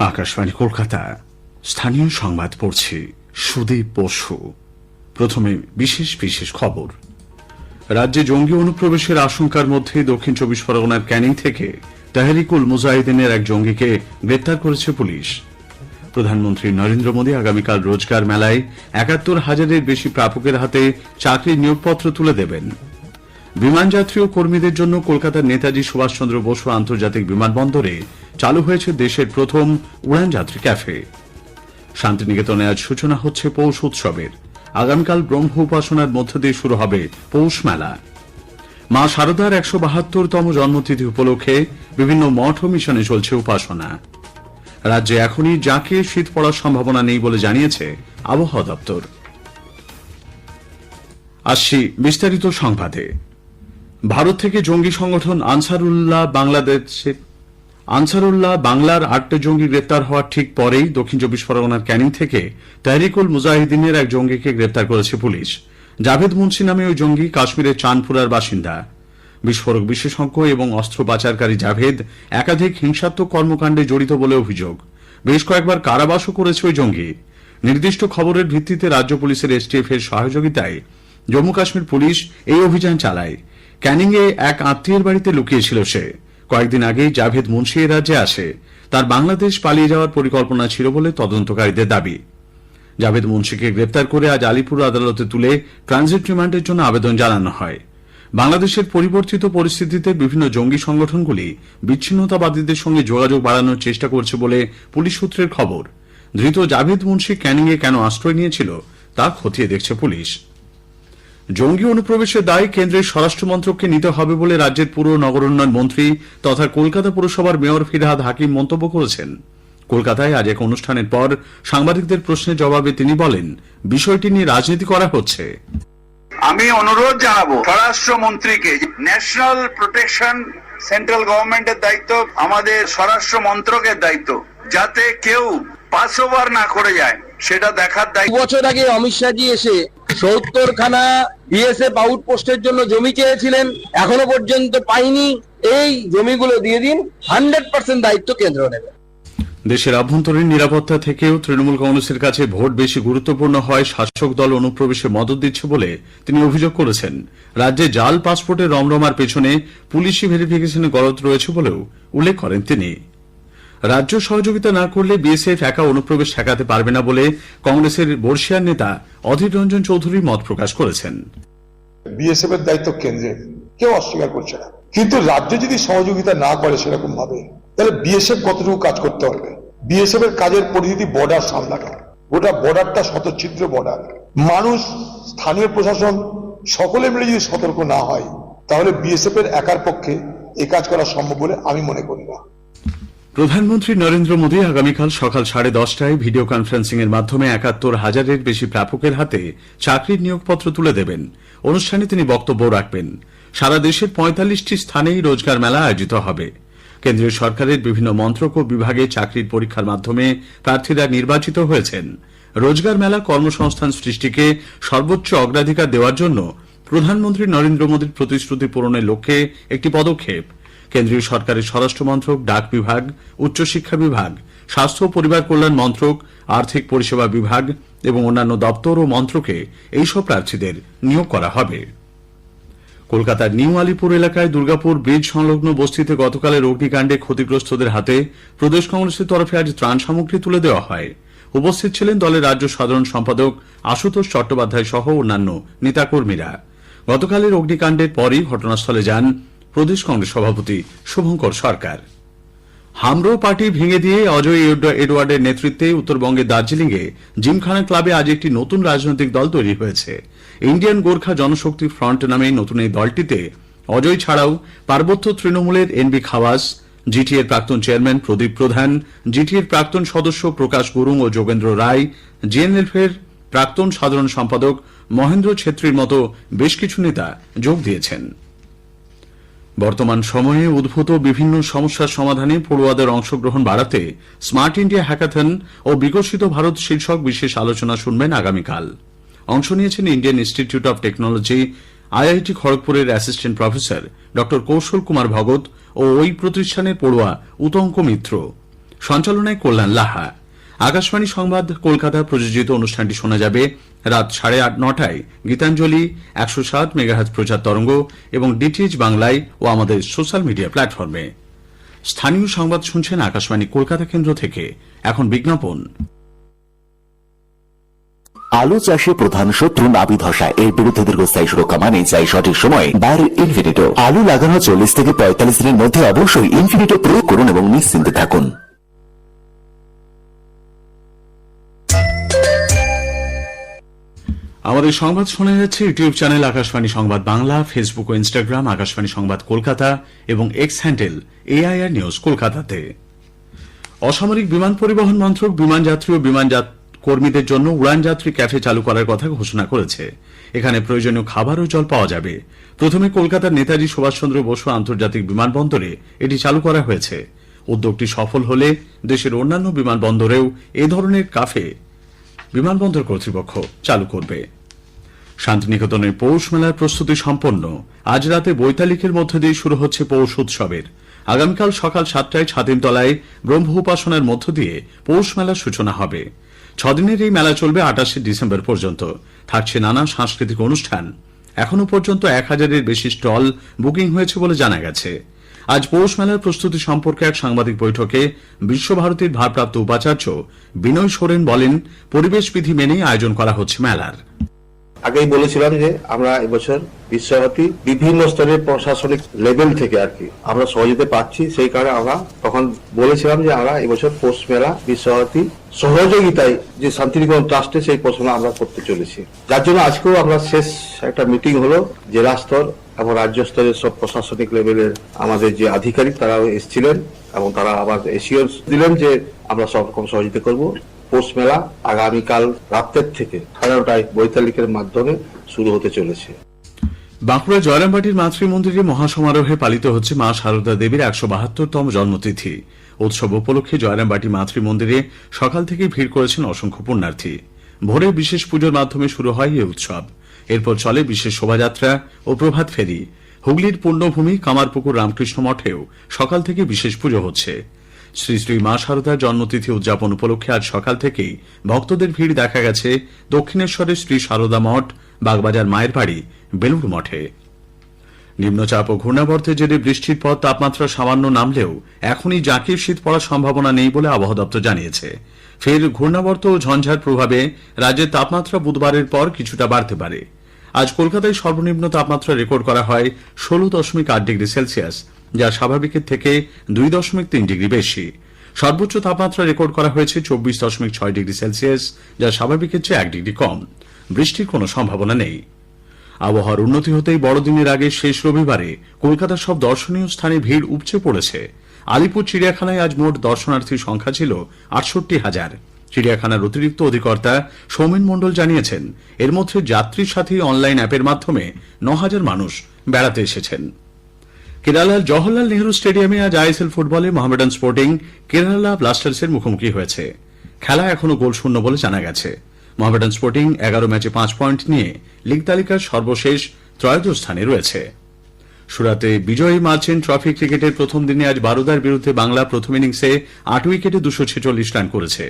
আকাশবাণী কলকাতা, স্থানীয় সংবাদ পড়ছি সুদীপ বসু। প্রথমে বিশেষ বিশেষ খবর। রাজ্যে জঙ্গি অনুপ্রবেশের আশঙ্কার মধ্যে দক্ষিণ 24 পরগনার ক্যানিং থেকে তেহরিকুল মুজাহিদিনের এক জঙ্গিকে গ্রেপ্তার করেছে পুলিশ। প্রধানমন্ত্রী নরেন্দ্র মোদী আগামীকাল রোজগার মেলায় ৭১,০০০-এর বেশি প্রাপকের হাতে চাকরির নিয়োগপত্র তুলে দেবেন। বিমানযাত্রী ও কর্মীদের জন্য কলকাতার নেতাজি সুভাষচন্দ্র বসু আন্তর্জাতিক বিমানবন্দরে চালু হয়েছে দেশের প্রথম উড়ানযাত্রী ক্যাফে। শান্তিনিকেতনে আজ সূচনা হচ্ছে পৌষ উৎসবের। আগামীকাল ব্রহ্ম উপাসনার মধ্য দিয়ে শুরু হবে পৌষ মেলা। মা শারদার ১৭২তম জন্মতিথি উপলক্ষে বিভিন্ন মঠ ও মিশনে চলছে উপাসনা। রাজ্যে এখনই জাঁকে শীত পড়ার সম্ভাবনা নেই বলে জানিয়েছে আবহাওয়া দপ্তর। আসছি বিস্তারিত সংবাদে। ভারত থেকে জঙ্গি সংগঠন আনসারুল্লাহ বাংলার ৮টা জঙ্গি গ্রেপ্তার হওয়ার ঠিক পরেই দক্ষিণ ২৪ পরগনার ক্যানিং থেকে তেহরিকুল মুজাহিদিনের এক জঙ্গিকে গ্রেপ্তার করেছে পুলিশ। জাভেদ মুন্সি নামে ওই জঙ্গি কাশ্মীরের চাঁদপুরার বাসিন্দা। বিস্ফোরক বিশেষজ্ঞ এবং অস্ত্র পাচারকারী জাভেদ একাধিক হিংসাত্মক কর্মকাণ্ডে জড়িত বলে অভিযোগ। বেশ কয়েকবার কারাবাসও করেছে ওই জঙ্গি। নির্দিষ্ট খবরের ভিত্তিতে রাজ্য পুলিশের এসটিএফ এর সহযোগিতায় জম্মু কাশ্মীর পুলিশ এই অভিযান চালায়। ক্যানিংয়ে এক আত্মীয়ের বাড়িতে লুকিয়েছিল সে। কয়েকদিন আগেই জাভেদ মুন্সি এ রাজ্যে আসে। তার বাংলাদেশ পালিয়ে যাওয়ার পরিকল্পনা ছিল বলে তদন্তকারীদের দাবি। জাভেদ মুন্সিকে গ্রেপ্তার করে আজ আলিপুর আদালতে তুলে ট্রানজিট রিমান্ডের জন্য আবেদন জানানো হয়। বাংলাদেশের পরিবর্তিত পরিস্থিতিতে বিভিন্ন জঙ্গি সংগঠনগুলি বিচ্ছিন্নতাবাদীদের সঙ্গে যোগাযোগ বাড়ানোর চেষ্টা করছে বলে পুলিশ সূত্রের খবর। ধৃত জাভেদ মুন্সি ক্যানিংয়ে কেন আশ্রয় নিয়েছিল তা খতিয়ে দেখছে পুলিশ। জঙ্গি অনুপ্রবেশের দায় কেন্দ্রের স্বরাষ্ট্রমন্ত্রককে নিতে হবে বলে রাজ্যের পুর নগরোন্নয়ন মন্ত্রী তথা কলকাতা পুরসভার মেয়র ফিরহাদ হাকিম মন্তব্য করেছেন। কলকাতায় আজ এক অনুষ্ঠানের পর সাংবাদিকদের প্রশ্নের জবাবে তিনি বলেন, বিষয়টি নিয়ে রাজনীতি করা হচ্ছে। আমি অনুরোধ জানাবো স্বরাষ্ট্রমন্ত্রীকে, ন্যাশনাল প্রোটেকশন সেন্ট্রাল গভর্নমেন্টের দায়িত্ব, আমাদের স্বরাষ্ট্র মন্ত্রকের দায়িত্ব, যাতে কেউ পাস ওভার না করে যায় সেটা দেখার দায়িত্ব। বছর আগে অমিত শাহজি এসে ৭০খানা বিএসএফ আউটপোস্টের জন্য জমি চেয়েছিলেন, এখনো পর্যন্ত পাইনি। এই জমিগুলো দিয়ে দিন, 100% দায়িত্ব কেন্দ্র নেবে। দেশের আভ্যন্তরীণ নিরাপত্তা থেকেও তৃণমূল কংগ্রেসের কাছে ভোট বেশি গুরুত্বপূর্ণ হয় শাসক দল অনুপ্রবেশে মদত দিচ্ছে বলে তিনি অভিযোগ করেছেন। রাজ্যে জাল পাসপোর্টের রমরমার পেছনে পুলিশি ভেরিফিকেশনে গলদ রয়েছে বলেও উল্লেখ করেন তিনি। রাজ্য সহযোগিতা না করলে বিএসএফ একা অনুপ্রবেশ ঠেকাতে পারবে না বলে কংগ্রেসের বর্ষিয়ার নেতা অধীর রঞ্জন চৌধুরী মত প্রকাশ করেছেন। বিএসএফ এর দায়িত্ব কেন্দ্রের, কেউ অস্বীকার করছে না, কিন্তু রাজ্য যদি সহযোগিতা না করে সেরকম ভাবে, তাহলে বিএসএফ কতটুকু কাজ করতে পারবে? বিএসএফ এর কাজের পরিস্থিতি বর্ডার সামলানো, গোটা বর্ডারটা শতচ্ছিদ্র বর্ডার। মানুষ, স্থানীয় প্রশাসন সকলে মিলে যদি সতর্ক না হয়, তাহলে বিএসএফ এর একার পক্ষে এ কাজ করা সম্ভব বলে আমি মনে করি না। প্রধানমন্ত্রী নরেন্দ্র মোদী আগামীকাল সকাল 10:30টায় ভিডিও কনফারেন্সিং এর মাধ্যমে ৭১,০০০-এর বেশি প্রাপকের হাতে চাকরির নিয়োগপত্র তুলে দেবেন। অনুষ্ঠানে তিনি বক্তব্য রাখবেন। সারা দেশের ৪৫টি স্থানেই রোজগার মেলা আয়োজিত হবে। কেন্দ্রীয় সরকারের বিভিন্ন মন্ত্রক ও বিভাগে চাকরির পরীক্ষার মাধ্যমে প্রার্থীরা নির্বাচিত হয়েছেন। রোজগার মেলা কর্মসংস্থান সৃষ্টিকে সর্বোচ্চ অগ্রাধিকার দেওয়ার জন্য প্রধানমন্ত্রী নরেন্দ্র মোদীর প্রতিশ্রুতি পূরণের লক্ষ্যে একটি পদক্ষেপ। কেন্দ্রীয় সরকারের স্বরাষ্ট্র মন্ত্রক, ডাক বিভাগ, উচ্চশিক্ষা বিভাগ, স্বাস্থ্য ও পরিবার কল্যাণ মন্ত্রক, আর্থিক পরিষেবা বিভাগ এবং অন্যান্য দপ্তর ও মন্ত্রকে এইসব প্রার্থীদের নিয়োগ করা হবে। কলকাতার নিউ আলিপুর এলাকায় দুর্গাপুর ব্রিজ সংলগ্ন বস্তিতে গতকালের অগ্নিকাণ্ডে ক্ষতিগ্রস্তদের হাতে প্রদেশ কংগ্রেসের তরফে আজ ত্রাণ সামগ্রী তুলে দেওয়া হয়। উপস্থিত ছিলেন দলের রাজ্য সাধারণ সম্পাদক আশুতোষ চট্টোপাধ্যায় সহ অন্যান্য নেতাকর্মীরা। গতকালের অগ্নিকাণ্ডের পরই ঘটনাস্থলে যান প্রদেশ কংগ্রেস সভাপতি শুভঙ্কর সরকার। হামরো পার্টি ভেঙে দিয়ে অজয় এডওয়ার্ডের নেতৃত্বে উত্তরবঙ্গের দার্জিলিংয়ে জিমখানা ক্লাবে আজ একটি নতুন রাজনৈতিক দল তৈরি হয়েছে। ইন্ডিয়ান গোর্খা জনশক্তি ফ্রন্ট নামে নতুন এই দলটিতে অজয় ছাড়াও পার্বত্য তৃণমূলের এনবি খাওয়াস, জিটিএর প্রাক্তন চেয়ারম্যান প্রদীপ প্রধান, জিটিএর প্রাক্তন সদস্য প্রকাশ গুরুং ও যোগেন্দ্র রায়, জিএনএলএফের প্রাক্তন সাধারণ সম্পাদক মহেন্দ্র ছেত্রীর মতো বেশ কিছু নেতা যোগ দিয়েছেন। বর্তমান সময়ে উদ্ভূত বিভিন্ন সমস্যার সমাধানে পড়ুয়াদের অংশগ্রহণ বাড়াতে স্মার্ট ইন্ডিয়া হ্যাকাথন ও বিকশিত ভারত শীর্ষক বিশেষ আলোচনা শুনবেন আগামীকাল। অংশ নিয়েছেন Indian Institute of Technology, IIT খড়গপুরের অ্যাসিস্ট্যান্ট প্রফেসর ড কৌশল কুমার ভগত ও ওই প্রতিষ্ঠানের পড়ুয়া উতঙ্ক মিত্র। সঞ্চালনায় কল্যাণ লাহা। আকাশবাণী সংবাদ কলকাতা প্রযোজিত অনুষ্ঠানটি শোনা যাবে রাত 8:30-9টায় গীতাঞ্জলি 107 মেগাহার্জ প্রচার তরঙ্গ এবং ডিটিএইচ বাংলায় ও আমাদের সোশ্যাল মিডিয়া প্ল্যাটফর্মে। স্থানীয় সংবাদ শুনছেন আকাশবাণী কলকাতা কেন্দ্র থেকে। এখন বিজ্ঞাপন। আলু চাষে প্রধান শত্রু নাবি ধসা, এর বিরুদ্ধে দীর্ঘস্থায়ী সুরক্ষা মানে চাই সঠিক সময় বায়ার ইনফিনিটো। আলু লাগানো 40 থেকে 45 দিনের মধ্যে অবশ্যই ইনফিনিটো প্রয়োগ করুন এবং নিশ্চিন্তে থাকুন। আমাদের সংবাদ শোনা যাচ্ছে ইউটিউব চ্যানেল আকাশবাণী সংবাদ বাংলা, ফেসবুক ও ইনস্টাগ্রাম আকাশবাণী সংবাদ কলকাতা এবং এক্স হ্যান্ডেল AIR নিউজ কলকাতাতে। অসামরিক বিমান পরিবহন মন্ত্রক বিমান যাত্রী ও বিমান কর্মীদের জন্য উড়ান যাত্রী ক্যাফে চালু করার কথা ঘোষণা করেছে। এখানে প্রয়োজনীয় খাবার ও জল পাওয়া যাবে। প্রথমে কলকাতার নেতাজি সুভাষচন্দ্র বসু আন্তর্জাতিক বিমানবন্দরে এটি চালু করা হয়েছে। উদ্যোগটি সফল হলে দেশের অন্যান্য বিমানবন্দরেও এ ধরনের ক্যাফে বিমানবন্দর কর্তৃপক্ষ চালু করবে। শান্তিনিকেতনের পৌষ মেলার প্রস্তুতি সম্পন্ন। আজ রাতে বৈতালিকের মধ্য দিয়ে শুরু হচ্ছে পৌষ উৎসবের। আগামীকাল সকাল 7টায় ছাতিমতলায় ব্রহ্ম উপাসনার মধ্য দিয়ে পৌষ মেলার সূচনা হবে। 6 দিনের এই মেলা চলবে 28শে ডিসেম্বর পর্যন্ত। থাকছে নানা সাংস্কৃতিক অনুষ্ঠান। এখনো পর্যন্ত 1000-এর বেশি স্টল বুকিং হয়েছে বলে জানা গেছে। আজ পৌষ মেলার প্রস্তুতি সম্পর্কে এক সাংবাদিক বৈঠকে বিশ্বভারতীর ভারপ্রাপ্ত উপাচার্য বিনয় সোরেন বলেন, পরিবেশ বিধি মেনেই আয়োজন করা হচ্ছে মেলার। আগেই বলেছিলাম যে আমরা এবছর বিশ্বভারতী বিভিন্ন স্তরের প্রশাসনিক লেভেল থেকে আর কি আমরা সহযোগিতা পাচ্ছি। সেই কারণে আমরা তখন বলেছিলাম যে আমরা এবছর পৌষ মেলা বিশ্বভারতী সহযোগিতায় যে শান্তিনিকেতন ট্রাস্টে সেই পড়াশোনা আমরা করতে চলেছি। যার জন্য আজকেও আমরা শেষ একটা মিটিং হলো, জেলা স্তর এবং রাজ্য স্তরের সব প্রশাসনিক লেভেলের আমাদের যে আধিকারিক তারাও এসেছিলেন এবং তারা আবার এসিওর দিলেন যে আমরা সব রকম সহযোগিতা করব। পৌষ মেলা আগামীকাল রাতের থেকে 11টায় বৈতালিকের মাধ্যমে শুরু হতে চলেছে। বাঁকুড়া জয়রামবাটির মাতৃমন্দিরে মহাসমারোহে পালিত হচ্ছে মা শারদা দেবীর 172তম জন্মতিথি। উৎসব উপলক্ষে জয়রামবাটি মাতৃমন্দিরে সকাল থেকে ভিড় করেছেন অসংখ্য পুণ্যার্থী। ভোরে বিশেষ পুজোর মাধ্যমে শুরু হয় এই উৎসব। এরপর চলে বিশেষ শোভাযাত্রা ও প্রভাত ফেরি। হুগলির পুণ্যভূমি কামারপুকুর রামকৃষ্ণ মঠেও সকাল থেকে বিশেষ পুজো হচ্ছে। শ্রী শ্রী মা শারদার জন্মতিথি উদযাপন উপলক্ষে আজ সকাল থেকেই ভক্তদের ভিড় দেখা গেছে দক্ষিণেশ্বরের শ্রী শারদা মঠ, বাগবাজার মায়ের বাড়ি, বেলুড় মঠে। নিম্নচাপ ও ঘূর্ণাবর্তের জেরে বৃষ্টির পর তাপমাত্রা সামান্য নামলেও এখনই জাঁকির শীত পড়ার সম্ভাবনা নেই বলে আবহাওয়া দপ্তর জানিয়েছে। ফের ঘূর্ণাবর্ত ও ঝঞ্ঝার প্রভাবে রাজ্যের তাপমাত্রা বুধবারের পর কিছুটা বাড়তে পারে। আজ কলকাতায় সর্বনিম্ন তাপমাত্রা রেকর্ড করা হয় 16.8 ডিগ্রি সেলসিয়াস, যা স্বাভাবিকের থেকে 2.3 ডিগ্রি বেশি। সর্বোচ্চ তাপমাত্রা রেকর্ড করা হয়েছে 24.6 ডিগ্রি সেলসিয়াস, যা স্বাভাবিকের চেয়ে 1 ডিগ্রি কম। বৃষ্টির কোনো সম্ভাবনা নেই। আবহাওয়ার উন্নতি হতেই বড়দিনের আগে শেষ রবিবারে কলকাতার সব দর্শনীয় স্থানে ভিড় উপচে পড়েছে। আলিপুর চিড়িয়াখানায় আজ মোট দর্শনার্থীর সংখ্যা ছিল 68,000। চিড়িয়াখানার অতিরিক্ত অধিকর্তা সৌমেন মণ্ডল জানিয়েছেন, এর মধ্যে যাত্রীর সাথে অনলাইন অ্যাপের মাধ্যমে 9,000 মানুষ বেড়াতে এসেছেন। কেরালার জওহরলাল নেহরু স্টেডিয়ামে আজ ISL ফুটবলে মোহামেডান স্পোর্টিং কেরালা ব্লাস্টার্সের মুখোমুখি হয়েছে। খেলা এখনো গোলশূন্য বলে জানা গেছে। মোহামেডান স্পোর্টিং 11 ম্যাচে 5 পয়েন্ট নিয়ে লীগ তালিকার সর্বশেষ ত্রয়োদশ স্থানে রয়েছে। সুরাতে বিজয়ী মার্চেন্ট ট্রফি ক্রিকেটের প্রথম দিনে আজ বারোদার বিরুদ্ধে বাংলা প্রথম ইনিংসে 8 উইকেটে 246 রান করেছে।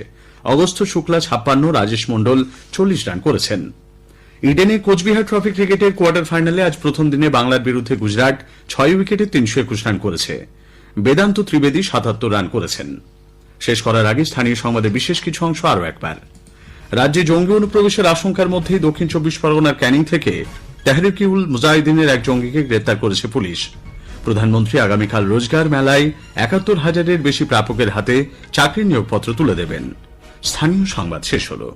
অগস্ত্য শুক্লা 56, রাজেশ মণ্ডল 40 রান করেছেন। ইডেনে কোচবিহার ট্রফি ক্রিকেটের কোয়ার্টার ফাইনালে আজ প্রথম দিনে বাংলার বিরুদ্ধে গুজরাট 6 উইকেটে 321 রান করেছে। বেদান্ত ত্রিবেদী 77 রান করেছেন। শেষ করার আগে স্থানীয় সংবাদের বিশেষ কিছু অংশ আরও একবার। রাজ্যে জঙ্গি অনুপ্রবেশের আশঙ্কার মধ্যেই দক্ষিণ 24 পরগনার ক্যানিং থেকে তেহরিক-ই মুজাহিদিনের এক জঙ্গিকে গ্রেপ্তার করেছে পুলিশ। প্রধানমন্ত্রী আগামীকাল রোজগার মেলায় 71,000-এর বেশি প্রাপকের হাতে চাকরির নিয়োগপত্র তুলে দেবেন। স্থানীয় সংবাদ শেষ হলো।